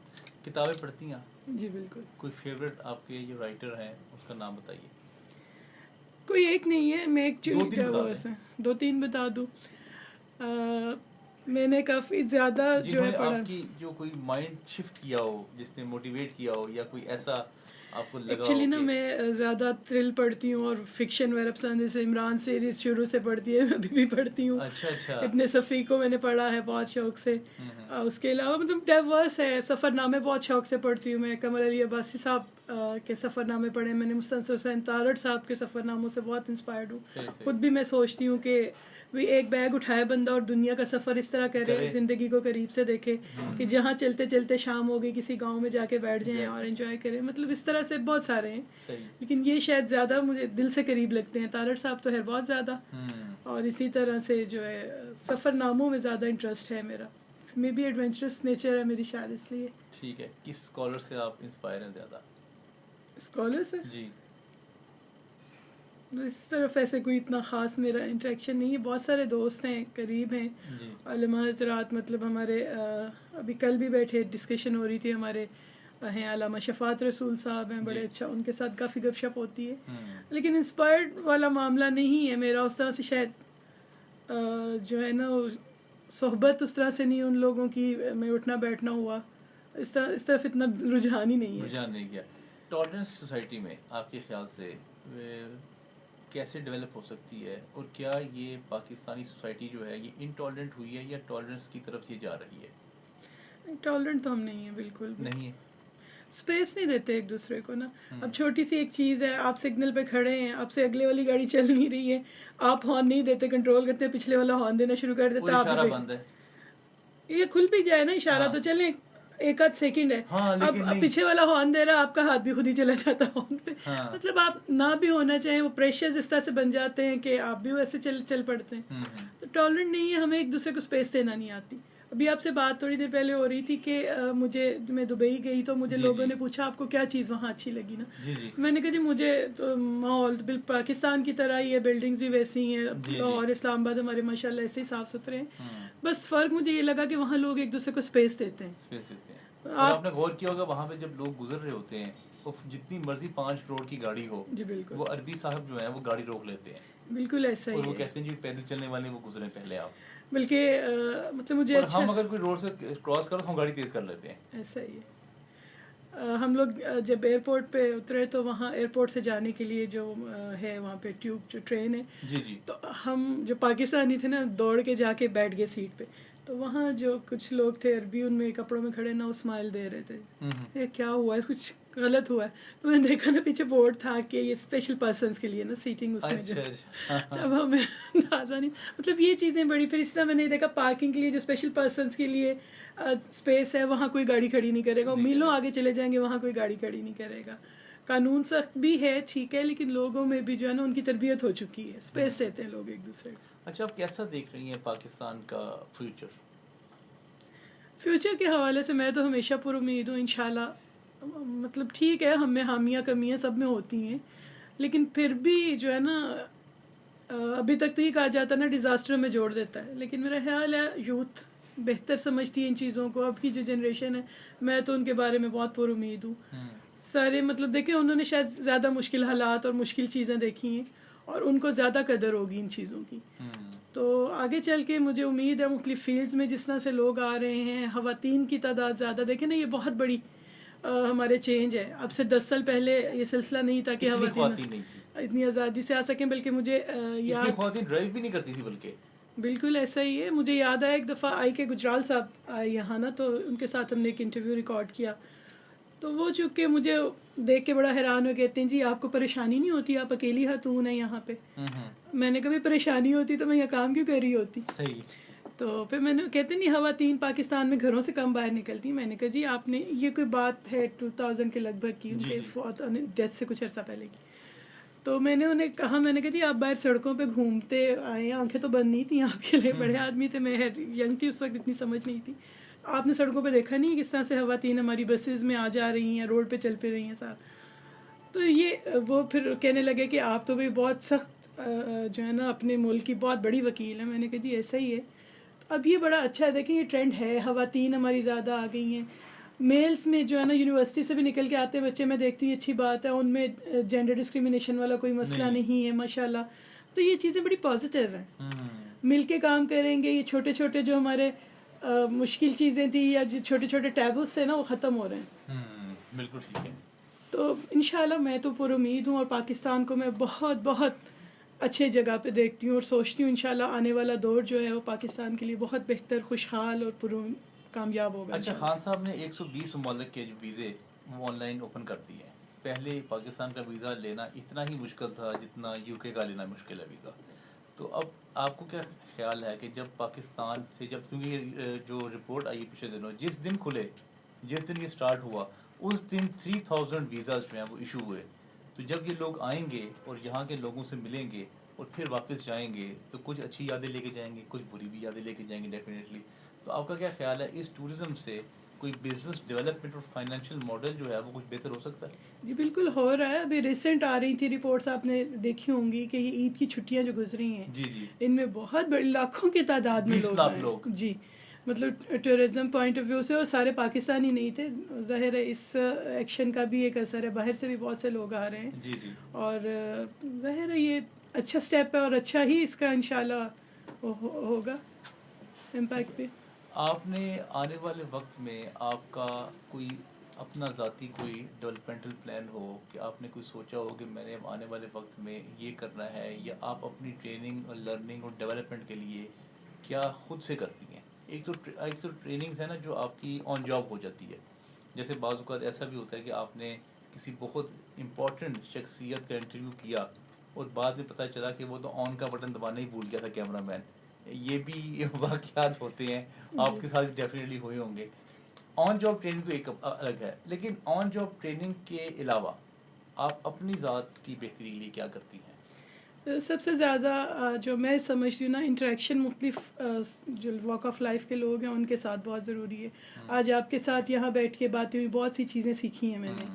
किताबें पढ़ती हैं आप? जी बिल्कुल। कोई फेवरेट आपके जो राइटर हैं उसका नाम बताइए। कोई एक नहीं है, मैं दो तीन क्या बता वर्स हैं, 2-3 बता दूँ। मैंने काफ़ी ज़्यादा जो है जिन्होंने पढ़ा। आपकी जो कोई माइंड शिफ्ट किया हो, जिसने मोटिवेट किया हो, या कोई ऐसा आपको लगा एक्चुअली हो ना कि मैं ज़्यादा थ्रिल पढ़ती हूँ और फिक्शन वगैरह पसंद है, जैसे इमरान सीरीज शुरू से पढ़ती है, मैं अभी भी पढ़ती हूँ। अच्छा अच्छा। इब्ने सफ़ी को मैंने पढ़ा है बहुत शौक से। उसके अलावा मतलब डाइवर्स है, सफ़रनामे बहुत शौक से पढ़ती हूँ मैं। कमर अली अब्बासी साहब के सफ़रनामे पढ़े मैंने, मुस्तनसिर हुसैन तारड़ साहब के सफ़रनामों से बहुत इंस्पायर्ड हूँ। सही सही। खुद भी मैं सोचती हूँ कि भी एक बैग उठाए बंदा और दुनिया का सफ़र इस तरह करे, ज़िंदगी को करीब से देखे, कि जहाँ चलते चलते शाम हो गई किसी गांव में जाके बैठ जाएं और एंजॉय करें। मतलब इस तरह से बहुत सारे हैं, सही। लेकिन ये शायद ज़्यादा मुझे दिल से करीब लगते हैं। तारड़ साहब तो है बहुत ज़्यादा, और इसी तरह से जो है सफ़रनामों में ज़्यादा इंटरेस्ट है मेरा। मे बी एडवेंचरस नेचर है मेरी शायद, इसलिए। ठीक है। किस स्कॉलर से आप इंस्पायर हैं ज़्यादा? स्कॉलर से जी। इस तरफ ऐसे कोई इतना ख़ास मेरा इंटरेक्शन नहीं है। बहुत सारे दोस्त हैं, करीब हैं, जी। उलमा हज़रात, मतलब हमारे अभी कल भी बैठे डिस्कशन हो रही थी, हमारे हैं अल्लामा शफ़ात रसूल साहब हैं, बड़े जी। अच्छा, उनके साथ काफ़ी गपशप होती है। लेकिन इंस्पायर्ड वाला मामला नहीं है मेरा उस तरह से, शायद जो है ना सोहबत उस तरह से नहीं उन लोगों की, मैं उठना बैठना हुआ, इस तरफ इतना रुझान ही नहीं है। रुझान नहीं गया। टॉलरेंस सोसाइटी में आपके ख्याल से कैसे डेवलप हो सकती है, और क्या ये पाकिस्तानी सोसाइटी जो है ये इनटॉलरेंट हुई है या टॉलरेंस की तरफ ये जा रही है? टॉलरेंट तो हम नहीं है, बिल्कुल भी नहीं है। स्पेस नहीं देते एक दूसरे को ना। अब छोटी सी एक चीज़ है, आप सिग्नल पे खड़े हैं, आपसे अगले वाली गाड़ी चल नहीं रही है, आप हॉर्न नहीं देते, कंट्रोल करते, पिछले वाला हॉर्न देना शुरू कर देता, आप इशारा बंद है। ये खुल भी जाए ना इशारा, हाँ। तो चले एक आध सेकंड है। हाँ, अब पीछे वाला हॉर्न दे रहा है, आपका हाथ भी खुद ही चला जाता है हॉर्न पे। हाँ। मतलब आप ना भी होना चाहें, वो प्रेशर्स इस तरह से बन जाते हैं कि आप भी वैसे चल पड़ते हैं। तो टॉलरेंट नहीं है, हमें एक दूसरे को स्पेस देना नहीं आती। अभी आपसे बात थोड़ी देर पहले हो रही थी कि मैं दुबई गई तो मुझे लोगों ने पूछा आपको क्या चीज़ वहाँ अच्छी लगी ना। जी। मैंने कहा जी मुझे तो माहौल पाकिस्तान की तरह ही है, बिल्डिंग्स भी वैसी हैं, और इस्लामाबाद हमारे माशाल्लाह ऐसे ही साफ सुथरे हैं। बस फ़र्क मुझे ये लगा कि वहाँ लोग एक दूसरे को स्पेस देते हैं। और आपने गौर किया होगा वहाँ पे जब लोग गुजर रहे होते हैं तो जितनी मर्जी 5 करोड़ की गाड़ी हो, जी बिल्कुल, वो अरबी साहब जो है वो गाड़ी रोक लेते हैं। बिल्कुल ऐसा ही और वो है। कहते हैं जी पैदल चलने वाले वो गुजरे पहले आप। बल्कि मतलब मुझे और अच्छा, हम अगर कोई रोड से क्रॉस करो तो हम गाड़ी तेज कर लेते हैं। ऐसा ही है। हम लोग जब एयरपोर्ट पे उतरे तो वहाँ एयरपोर्ट से जाने के लिए जो है वहाँ पे ट्यूब जो ट्रेन है, जी। तो हम जो पाकिस्तानी थे ना दौड़ के जाके बैठ गए सीट पे। तो वहाँ जो कुछ लोग थे अरबी उनमें कपड़ों में खड़े ना, वो स्माइल दे रहे थे, ये क्या हुआ है, कुछ गलत हुआ है। तो मैंने देखा ना पीछे बोर्ड था कि ये स्पेशल पर्सन्स के लिए ना सीटिंग उसमें। अच्छा। जब हमें अंदाजा नहीं, मतलब ये चीज़ें बड़ी। फिर इस तरह मैंने देखा पार्किंग के लिए जो स्पेशल पर्सन्स के लिए स्पेस है, वहाँ कोई गाड़ी खड़ी नहीं करेगा। मीलों आगे चले जाएंगे, वहाँ कोई गाड़ी खड़ी नहीं करेगा। कानून सख्त भी है, ठीक है, लेकिन लोगों में भी जो है ना उनकी तरबियत हो चुकी है, स्पेस देते हैं लोग एक दूसरे को। अच्छा, आप कैसा देख रही हैं पाकिस्तान का फ्यूचर? फ्यूचर के हवाले से मैं तो हमेशा पुरुमीद हूँ, इंशाल्लाह। मतलब ठीक है, हम में हामियाँ कमियाँ सब में होती हैं, लेकिन फिर भी जो है ना अभी तक तो ये कहा जाता है ना डिज़ास्टर में जोड़ देता है, लेकिन मेरा ख्याल है यूथ बेहतर समझती है इन चीज़ों को। अब की जो जनरेशन है, मैं तो उनके बारे में बहुत पुरुमीद हूँ। सारे मतलब देखें, उन्होंने शायद ज़्यादा मुश्किल हालात और मुश्किल चीज़ें देखी हैं और उनको ज़्यादा कदर होगी इन चीज़ों की। तो आगे चल के मुझे उम्मीद है मुख्तलिफ फील्ड्स में जिस तरह से लोग आ रहे हैं, खवातीन की तादाद ज़्यादा, देखें ना ये बहुत बड़ी हमारे चेंज है। अब से 10 साल पहले ये सिलसिला नहीं था कि खवातीन इतनी आज़ादी से आ सकें, बल्कि मुझे याद खवातीन ड्राइव भी नहीं करती थी, बल्कि बिल्कुल ऐसा ही है। मुझे याद आया एक दफ़ा आई के गुजराल साहब आए यहाँ ना, तो उनके साथ हमने एक इंटरव्यू रिकॉर्ड किया, तो वो चुके मुझे देख के बड़ा हैरान हो, कहते हैं जी आपको परेशानी नहीं होती, आप अकेली खातून है यहाँ पे। मैंने कभी परेशानी होती तो मैं यहाँ काम क्यों कर रही होती। सही। तो फिर मैंने कहते नहीं खवातीन पाकिस्तान में घरों से कम बाहर निकलती। मैंने कहा जी आपने, ये कोई बात है 2000 के लगभग की, उनके डेथ से कुछ अर्सा पहले की। तो मैंने उन्हें कहा, मैंने कहा जी आप बाहर सड़कों पे घूमते आए, आंखें तो बंद नहीं थी आपके लिए, बड़े आदमी थे, मैं यंग थी उस वक्त, इतनी समझ नहीं थी। आपने सड़कों पे देखा नहीं किस तरह से खवातीन हमारी बसेस में आ जा रही हैं, रोड पे चल फिर रही हैं सार। तो ये वो फिर कहने लगे कि आप तो भाई बहुत सख्त जो है ना अपने मुल्क की बहुत बड़ी वकील है। मैंने कहा जी ऐसा ही है। अब ये बड़ा अच्छा है, देखें ये ट्रेंड है, खवातीन हमारी ज़्यादा आ गई हैं। मेल्स में जो है ना यूनिवर्सिटी से भी निकल के आते बच्चे मैं देखती हूँ, अच्छी बात है, उनमें जेंडर डिस्क्रिमिनेशन वाला कोई मसला नहीं है माशाल्लाह। तो ये चीज़ें बड़ी पॉजिटिव हैं। मिल के काम करेंगे, ये छोटे छोटे जो हमारे मुश्किल चीज़ें थी या जो छोटे छोटे टैबूस थे ना, वो ख़त्म हो रहे हैं। बिल्कुल ठीक है। तो इंशाल्लाह मैं तो पुरुमीद हूँ और पाकिस्तान को मैं बहुत बहुत अच्छे जगह पे देखती हूँ और सोचती हूँ इंशाल्लाह आने वाला दौर जो है वो पाकिस्तान के लिए बहुत बेहतर, खुशहाल और कामयाब होगा। अच्छा, खान साहब ने 120 ममालिक के जो वीज़े वो ऑनलाइन ओपन कर दिए हैं। पहले पाकिस्तान का वीज़ा लेना इतना ही मुश्किल था जितना यूके का लेना मुश्किल है वीज़ा। तो अब आपको क्या ख्याल है कि जब पाकिस्तान से, जब क्योंकि जो रिपोर्ट आई पिछले दिनों, जिस दिन खुले, जिस दिन ये स्टार्ट हुआ, उस दिन 3000 वीज़ाज जो हैं वो इशू हुए। तो जब ये लोग आएंगे और यहाँ के लोगों से मिलेंगे और फिर वापस जाएंगे, तो कुछ अच्छी यादें लेके जाएंगे, कुछ बुरी भी यादें लेके जाएंगे डेफिनेटली। तो आपका क्या ख्याल है, इस टूरिज्म से कोई बिजनेस डेवलपमेंट और फाइनेंशियल मॉडल जो है वो कुछ बेहतर हो सकता है? जी बिल्कुल हो रहा है। अभी रिसेंट आ रही थी रिपोर्ट्स, आपने देखी होंगी कि ये ईद की छुट्टियां जो गुजरी हैं, जी जी, इनमें बहुत बड़ी लाखों की तादाद में 20 लाख लोग जी, मतलब टूरिज्म पॉइंट ऑफ व्यू से, और सारे पाकिस्तानी नहीं थे। जाहिर है इस एक्शन का भी एक असर है, बाहर से भी बहुत से लोग आ रहे हैं। जी जी, और जाहिर है ये अच्छा स्टेप है और अच्छा ही इसका इंशाल्लाह होगा इम्पैक्ट भी। आपने आने वाले वक्त में आपका कोई अपना ज़ाती कोई डेवलपमेंटल प्लान हो कि आपने कोई सोचा हो कि मैंने आने वाले वक्त में ये करना है, या आप अपनी ट्रेनिंग और लर्निंग और डेवलपमेंट के लिए क्या खुद से करती हैं? एक तो ट्रेनिंग्स है ना जो आपकी ऑन जॉब हो जाती है। जैसे बाज़ औक़ात ऐसा भी होता है कि आपने किसी बहुत इम्पोर्टेंट शख्सियत का इंटरव्यू किया और बाद में पता चला कि वो तो ऑन का बटन दबाना ही भूल गया था कैमरामैन। ये भी वाक़यात होते हैं, आपके साथ डेफिनेटली हुए होंगे। ऑन जॉब ट्रेनिंग तो एक अलग है, लेकिन ऑन जॉब ट्रेनिंग के अलावा आप अपनी ज़ात की बेहतरी के लिए क्या करती हैं? सबसे ज़्यादा जो मैं समझती हूँ ना, इंटरेक्शन मुख्तलिफ जो वॉक ऑफ लाइफ के लोग हैं उनके साथ बहुत ज़रूरी है। आज आपके साथ यहाँ बैठ के बातें हुई, बहुत सी चीज़ें सीखी हैं मैंने।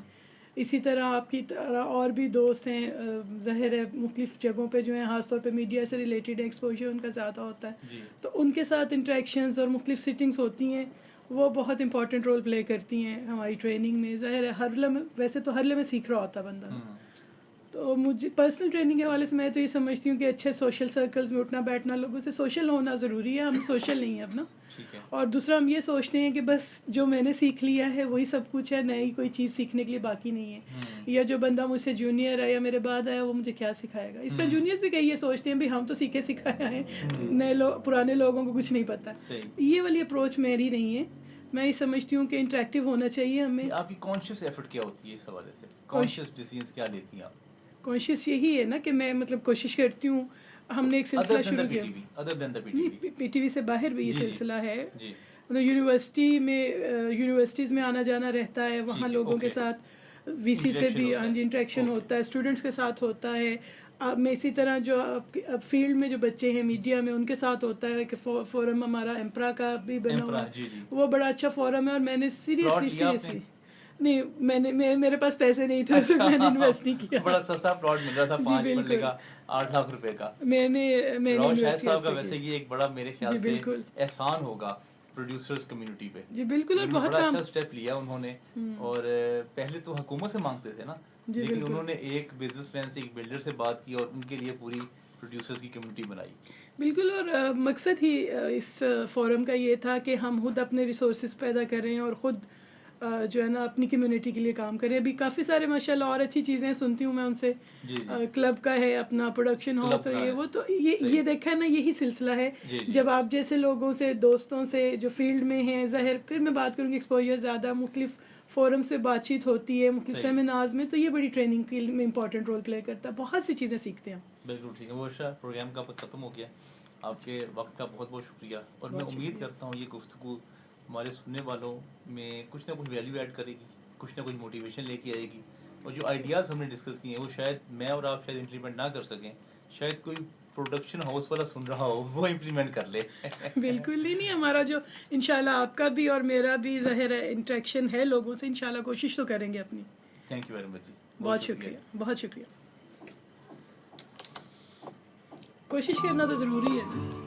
इसी तरह आपकी तरह और भी दोस्त हैं, ज़ाहिर है मुख्तलिफ जगहों पे जो हैं, ख़ासतौर पे मीडिया से रिलेटेड एक्सपोजर उनका ज़्यादा होता है, तो उनके साथ इंटरेक्शंस और मुख्तलिफ सिटिंग्स होती हैं, वो बहुत इंपॉर्टेंट रोल प्ले करती हैं हमारी ट्रेनिंग में। ज़ाहिर है हर लम्हे, वैसे तो हर लम्हे सीख रहा होता बंदा। तो मुझे पर्सनल ट्रेनिंग के हवाले से मैं तो ये समझती हूँ कि अच्छे सोशल सर्कल्स में उठना बैठना, लोगों से सोशल होना ज़रूरी है। हम सोशल नहीं है अपना। और दूसरा हम ये सोचते हैं कि बस जो मैंने सीख लिया है वही सब कुछ है, नई कोई चीज़ सीखने के लिए बाकी नहीं है। या जो बंदा मुझसे जूनियर है या मेरे बाद आया वो मुझे क्या सिखाएगा। इसका जूनियर्स भी कई ये सोचते हैं भाई हम तो सीखे सिखाया है, नए लोग पुराने लोगों को कुछ नहीं पता। ये वाली अप्रोच मेरी नहीं है। मैं ये समझती हूँ कि इंटरेक्टिव होना चाहिए हमें। आपकी कॉन्शियस एफर्ट क्या होती है इस हवाले से? कॉन्शियस डिसीजंस क्या लेती हैं आप? कोशिश यही है ना कि मैं मतलब कोशिश करती हूँ। हमने एक सिलसिला शुरू किया, पीटीवी से बाहर भी ये सिलसिला है, मतलब यूनिवर्सिटीज़ में आना जाना रहता है, वहाँ लोगों के साथ वीसी से भी होता है। हाँ जी इंटरेक्शन होता है, स्टूडेंट्स के साथ होता है। अब मैं इसी तरह जो अब फील्ड में जो बच्चे हैं मीडिया में उनके साथ होता है कि फोरम हमारा एम्प्रा का भी बना हुआ है, जी। वो बड़ा अच्छा फोरम है। और मैंने प्लॉट लिया आपने? सीरियसली नहीं, मेरे पास पैसे नहीं थे तो मैंने इन्वेस्ट नहीं किया। बड़ा सस्ता प्लॉट मिल रहा था, 5 मरले बिल्कुल। का 8 लाख रुपए का। मैंने राव शाहिद इन्वेस्ट साहब का किया। वैसे ये एक बड़ा मेरे ख्याल जी, से बिल्कुल। एहसान होगा प्रोड्यूसर्स कम्युनिटी पे। जी बिल्कुल, और उन्होंने बहुत बड़ा काम अच्छा स्टेप लिया उन्होंने। और पहले तो हुकूमत से मांगते थे ना, जी, लेकिन बिल्कुल। उन्होंने एक बिजनेसमैन से, एक बिल्डर से बात की और उनके लिए पूरी प्रोड्यूसर्स की कम्युनिटी बनाई। बिल्कुल। और मकसद ही इस फोरम का ये था कि हम खुद अपने रिसोर्सेज पैदा करें और ख़ुद जो है ना अपनी कम्युनिटी के लिए काम करें। अभी काफ़ी सारे माशाल्लाह और अच्छी चीज़ें सुनती हूँ मैं उनसे। क्लब का है अपना प्रोडक्शन हाउस और ये वो, तो ये देखा है ना, यही सिलसिला है। जब आप जैसे लोगों से, दोस्तों से जो फील्ड में हैं, ज़ाहिर फिर मैं बात करूँगी एक्सपोजर ज़्यादा, मुख्तलिफ फोरम से बातचीत होती है, मुख्तलिफ सेमिनार्स में, तो ये बड़ी ट्रेनिंग के में इंपॉर्टेंट रोल प्ले करता है। बहुत सी चीज़ें सीखते हैं। बिल्कुल ठीक है। वो प्रोग्राम का वक्त ख़त्म हो गया। आपके वक्त का बहुत बहुत शुक्रिया। और मैं उम्मीद करता हूँ ये गुफ्तगू हमारे सुनने वालों में कुछ ना कुछ वैल्यू ऐड करेगी, कुछ ना कुछ मोटिवेशन लेके आएगी। और जो आइडियाज़ हमने डिस्कस किए हैं वो शायद मैं और आप शायद इम्प्लीमेंट ना कर सकें, शायद कोई प्रोडक्शन हाउस वाला सुन रहा हो वो इम्प्लीमेंट कर ले। बिल्कुल ही नहीं, हमारा जो इंशाल्लाह आपका भी और मेरा भी ज़ाहिर है इंटरेक्शन है लोगों से, इंशाल्लाह कोशिश तो करेंगे अपनी। थैंक यू वेरी मच जी, बहुत शुक्रिया, बहुत शुक्रिया। कोशिश करना तो ज़रूरी है ना।